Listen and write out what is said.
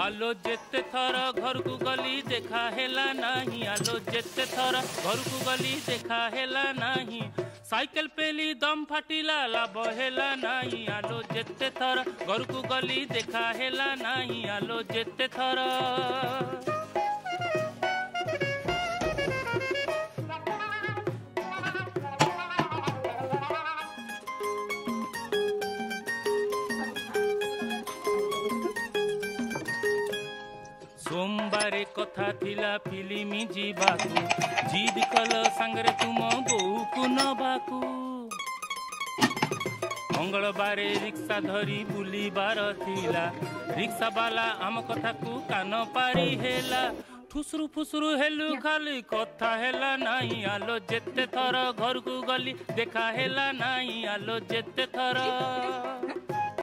आलो जेते थर घर को गली देखा हेला नहीं। आलो जेते थर घर को गली देखा हेला नहीं। साइकेल पेली दम फाटिला लाभ हेला नहीं। आलो जेते थर घर को गली देखा हेला नहीं। आलो जेते थर सोमवार कथा थिला फिल्म जीवाकू जिद कल सांगरे तुम बोऊ को नबाकू। मंगलवार रिक्शा धरी बुलीबार थिला रिक्शा वाला आम कथा को कान पारी हेला। ठुसरु फुसरु हेलु खाली कथा हेला नहीं। आलो जेते थर घर को गली देखा हेला नहीं। आलो जेते थर